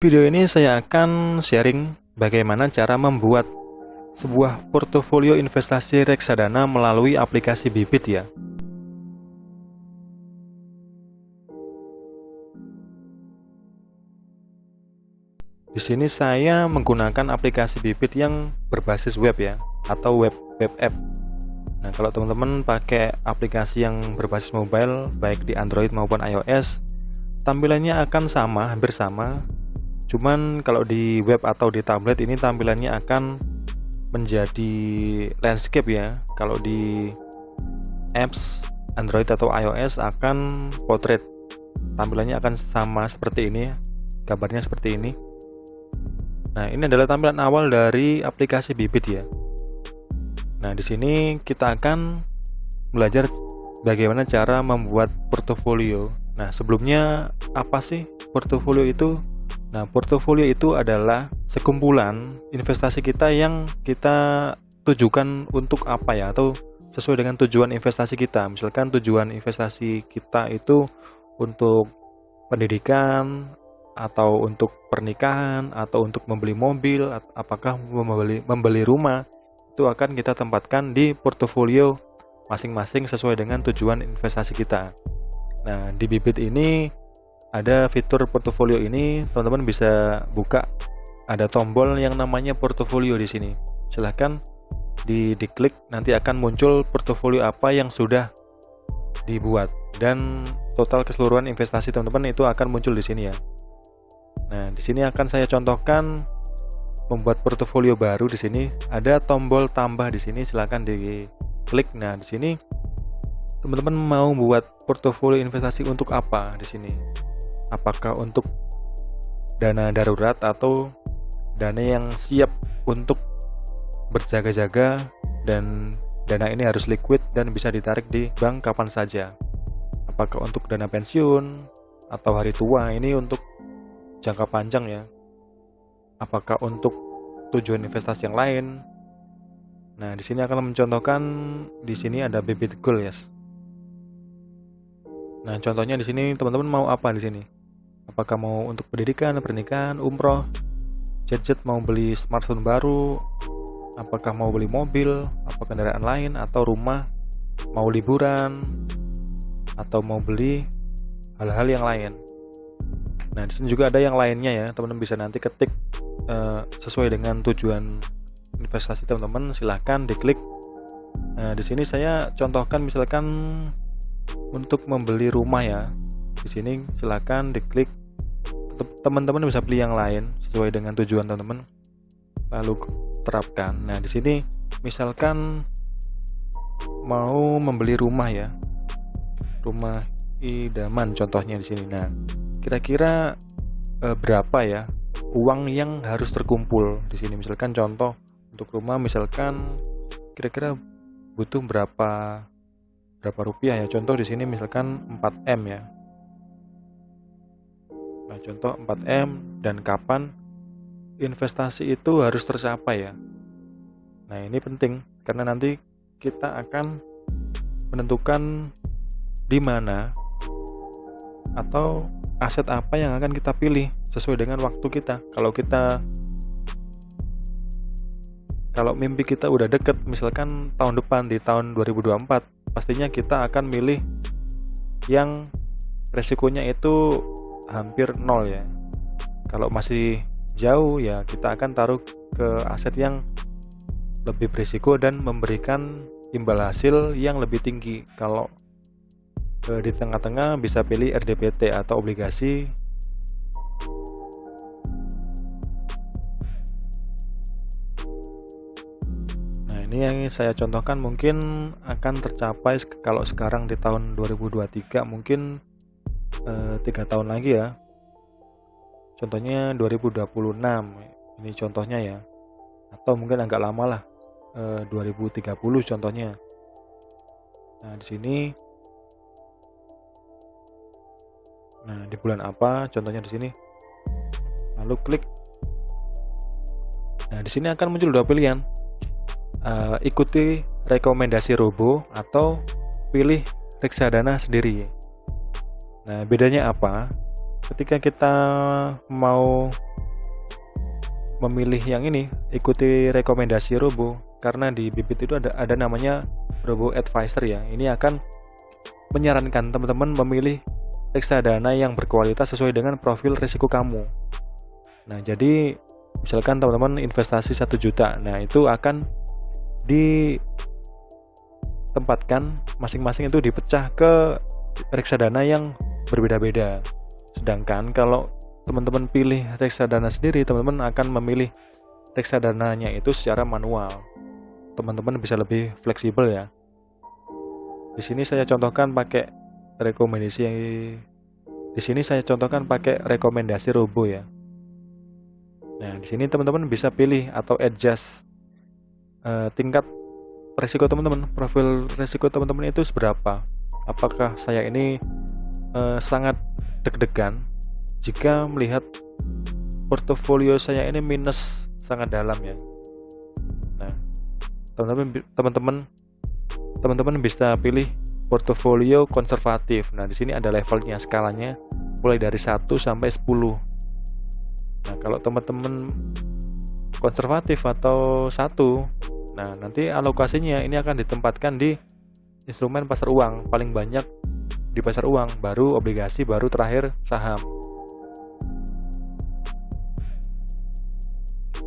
Video ini saya akan sharing bagaimana cara membuat sebuah portofolio investasi reksadana melalui aplikasi Bibit ya. Di sini saya menggunakan aplikasi Bibit yang berbasis web ya, atau web app. Nah, kalau teman-teman pakai aplikasi yang berbasis mobile baik di Android maupun iOS, tampilannya akan sama, hampir sama. Cuman kalau di web atau di tablet ini tampilannya akan menjadi landscape ya. Kalau di apps Android atau iOS akan portrait. Tampilannya akan sama seperti ini, gambarnya seperti ini. Nah, ini adalah tampilan awal dari aplikasi Bibit ya. Nah, di sini kita akan belajar bagaimana cara membuat portofolio. Nah, sebelumnya apa sih portofolio itu? Nah, portofolio itu adalah sekumpulan investasi kita yang kita tujukan untuk apa ya, atau sesuai dengan tujuan investasi kita. Misalkan tujuan investasi kita itu untuk pendidikan, atau untuk pernikahan, atau untuk membeli mobil, apakah membeli rumah, itu akan kita tempatkan di portofolio masing-masing sesuai dengan tujuan investasi kita. Nah, di Bibit ini ada fitur portofolio ini, teman-teman bisa buka, ada tombol yang namanya portofolio di sini. Silahkan diklik, nanti akan muncul portofolio apa yang sudah dibuat dan total keseluruhan investasi teman-teman itu akan muncul di sini ya. Nah, di sini akan saya contohkan membuat portofolio baru. Di sini ada tombol tambah di sini, silahkan diklik. Nah, di sini teman-teman mau buat portofolio investasi untuk apa di sini? Apakah untuk dana darurat atau dana yang siap untuk berjaga-jaga, dan dana ini harus liquid dan bisa ditarik di bank kapan saja? Apakah untuk dana pensiun atau hari tua, ini untuk jangka panjang ya? Apakah untuk tujuan investasi yang lain? Nah, di sini akan mencontohkan, di sini ada Bibit Goal ya. Nah, contohnya di sini teman-teman mau apa di sini? Apakah mau untuk pendidikan, pernikahan, umroh, gadget, mau beli smartphone baru, apakah mau beli mobil, apa kendaraan lain, atau rumah, mau liburan, atau mau beli hal-hal yang lain. Nah, di sini juga ada yang lainnya ya, teman-teman bisa nanti ketik sesuai dengan tujuan investasi teman-teman, silahkan diklik. Nah, di sini saya contohkan misalkan untuk membeli rumah ya. Di sini silahkan diklik. Teman-teman bisa pilih yang lain sesuai dengan tujuan teman-teman, lalu terapkan. Nah, di sini misalkan mau membeli rumah ya, rumah idaman contohnya di sini. Nah, kira-kira berapa ya uang yang harus terkumpul di sini? Misalkan contoh untuk rumah, misalkan kira-kira butuh berapa rupiah ya. Contoh di sini misalkan 4M ya. Nah, contoh 4M, dan kapan investasi itu harus tercapai ya. Nah, ini penting karena nanti kita akan menentukan di mana atau aset apa yang akan kita pilih sesuai dengan waktu kita. Kalau mimpi kita udah deket, misalkan tahun depan di tahun 2024, pastinya kita akan milih yang resikonya itu hampir nol ya. Kalau masih jauh ya kita akan taruh ke aset yang lebih berisiko dan memberikan imbal hasil yang lebih tinggi. Kalau di tengah-tengah bisa pilih RDPT atau obligasi. Nah, ini yang saya contohkan mungkin akan tercapai kalau sekarang di tahun 2023, mungkin 3 tahun lagi ya. Contohnya 2026. Ini contohnya ya. Atau mungkin agak lama lah. 2030 contohnya. Nah, di sini. Nah, di bulan apa? Contohnya di sini. Lalu klik. Nah, di sini akan muncul dua pilihan. Ikuti rekomendasi robo atau pilih reksadana sendiri. Nah, bedanya apa? ketika kita mau memilih yang ini, ikuti rekomendasi robo, karena di Bibit itu ada namanya robo advisor ya. Ini akan menyarankan teman-teman memilih reksadana yang berkualitas sesuai dengan profil risiko kamu. Nah, jadi misalkan teman-teman investasi 1 juta, nah itu akan ditempatkan masing-masing itu dipecah ke reksadana yang berbeda-beda. Sedangkan kalau teman-teman pilih reksadana sendiri, teman-teman akan memilih reksadananya itu secara manual. Teman-teman bisa lebih fleksibel ya. Di sini saya contohkan pakai rekomendasi robo ya. Nah, di sini teman-teman bisa pilih atau adjust tingkat risiko teman-teman, profil risiko teman-teman itu seberapa. Apakah saya ini sangat deg-degan jika melihat portofolio saya ini minus sangat dalam ya. Nah, teman-teman bisa pilih portofolio konservatif. Nah, di sini ada levelnya, skalanya mulai dari 1 sampai 10. Nah, kalau teman-teman konservatif atau 1, nah nanti alokasinya ini akan ditempatkan di instrumen pasar uang, paling banyak di pasar uang, baru obligasi, baru terakhir saham.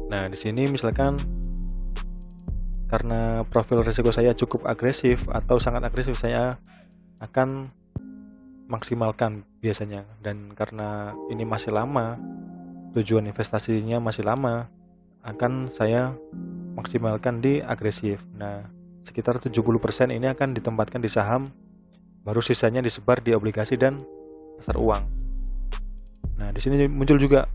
Nah, di sini misalkan karena profil risiko saya cukup agresif atau sangat agresif, saya akan maksimalkan biasanya, dan karena ini masih lama, tujuan investasinya masih lama, akan saya maksimalkan di agresif. Nah, sekitar 70% ini akan ditempatkan di saham, baru sisanya disebar di obligasi dan pasar uang. Nah, di sini muncul juga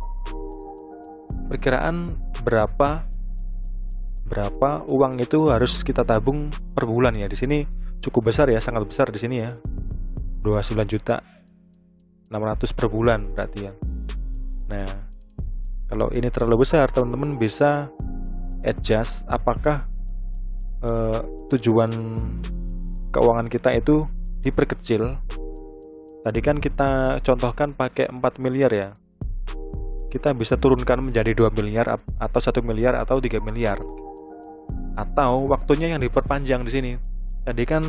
perkiraan berapa uang itu harus kita tabung per bulan ya. Di sini cukup besar ya, sangat besar di sini ya. 29.600.000 per bulan berarti ya. Nah, kalau ini terlalu besar, teman-teman bisa adjust apakah tujuan keuangan kita itu diperkecil. Tadi kan kita contohkan pakai 4 miliar ya. Kita bisa turunkan menjadi 2 miliar atau 1 miliar atau 3 miliar. Atau waktunya yang diperpanjang di sini. Tadi kan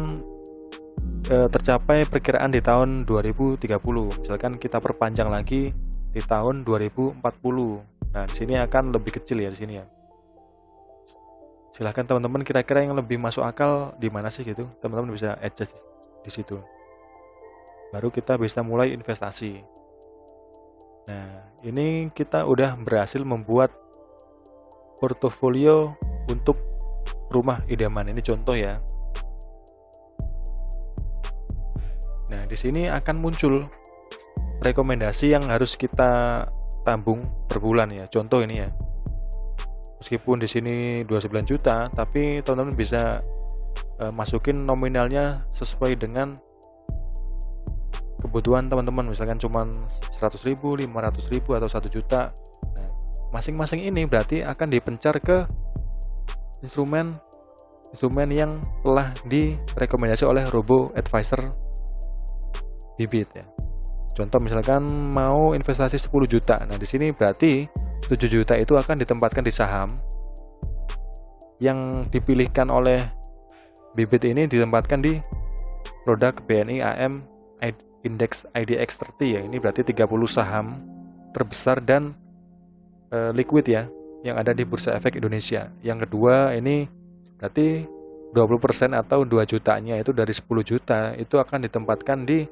tercapai perkiraan di tahun 2030. Misalkan kita perpanjang lagi di tahun 2040. Nah, di sini akan lebih kecil ya di sini ya. Silahkan teman-teman, kira-kira yang lebih masuk akal di mana sih gitu. Teman-teman bisa adjust di situ. Baru kita bisa mulai investasi. Nah, ini kita udah berhasil membuat portofolio untuk rumah idaman. Ini contoh ya. Nah, di sini akan muncul rekomendasi yang harus kita tabung per bulan ya. Contoh ini ya. Meskipun di sini 29 juta, tapi teman-teman bisa masukin nominalnya sesuai dengan kebutuhan teman-teman. Misalkan cuma 100.000, 500.000 atau 1 juta. Nah, masing-masing ini berarti akan dipencar ke instrumen yang telah direkomendasi oleh robo advisor Bibit ya. Contoh misalkan mau investasi 10 juta. Nah, di sini berarti 7 juta itu akan ditempatkan di saham. Yang dipilihkan oleh Bibit ini ditempatkan di produk BNI AM Index IDX 30 ya. Ini berarti 30 saham terbesar dan liquid ya, yang ada di Bursa Efek Indonesia. Yang kedua ini berarti 20% atau 2 jutanya itu dari 10 juta itu akan ditempatkan di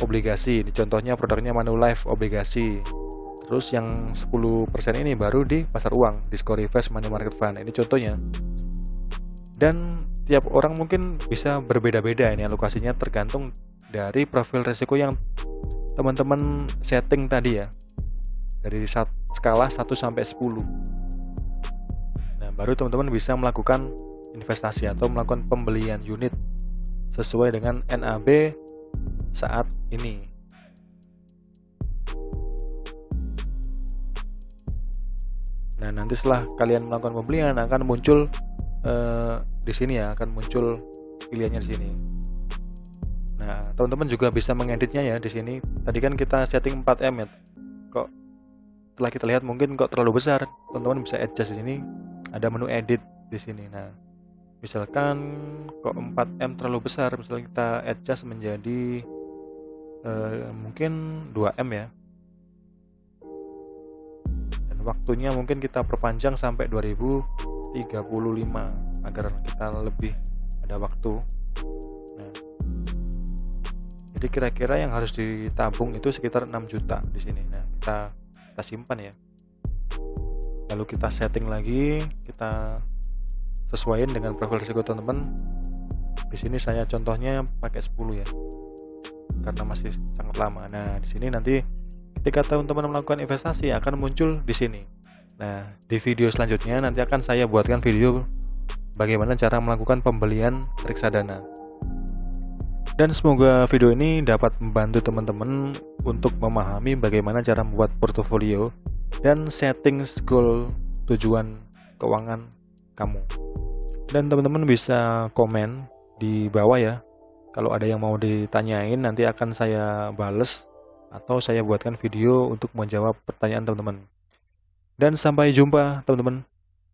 obligasi. Contohnya produknya Manulife obligasi. Terus yang 10% ini baru di pasar uang, di Scorifest Money Market Fund. Ini contohnya. Dan tiap orang mungkin bisa berbeda-beda ini alokasinya, tergantung dari profil risiko yang teman-teman setting tadi ya. Dari skala 1 sampai 10. Nah, baru teman-teman bisa melakukan investasi atau melakukan pembelian unit sesuai dengan NAB saat ini. Nah, nanti setelah kalian melakukan pembelian akan muncul di sini ya, akan muncul pilihannya di sini. Nah, teman-teman juga bisa mengeditnya ya di sini. Tadi kan kita setting 4M ya. Kok setelah kita lihat mungkin kok terlalu besar, teman-teman bisa adjust di sini. Ada menu edit di sini. Nah, misalkan kok 4M terlalu besar, misalnya kita adjust menjadi mungkin 2M ya. Dan waktunya mungkin kita perpanjang sampai 2035 agar kita lebih ada waktu. Nah, jadi kira-kira yang harus ditabung itu sekitar 6 juta di sini. Nah, kita simpan ya. Lalu kita setting lagi, kita sesuaiin dengan profil risiko teman-teman. Di sini saya contohnya pakai 10 ya. Karena masih sangat lama. Nah, di sini nanti ketika teman-teman melakukan investasi akan muncul di sini. Nah, di video selanjutnya nanti akan saya buatkan video bagaimana cara melakukan pembelian reksadana. Dan semoga video ini dapat membantu teman-teman untuk memahami bagaimana cara membuat portofolio dan setting goal tujuan keuangan kamu. Dan teman-teman bisa komen di bawah ya. Kalau ada yang mau ditanyain nanti akan saya bales atau saya buatkan video untuk menjawab pertanyaan teman-teman. Dan sampai jumpa teman-teman.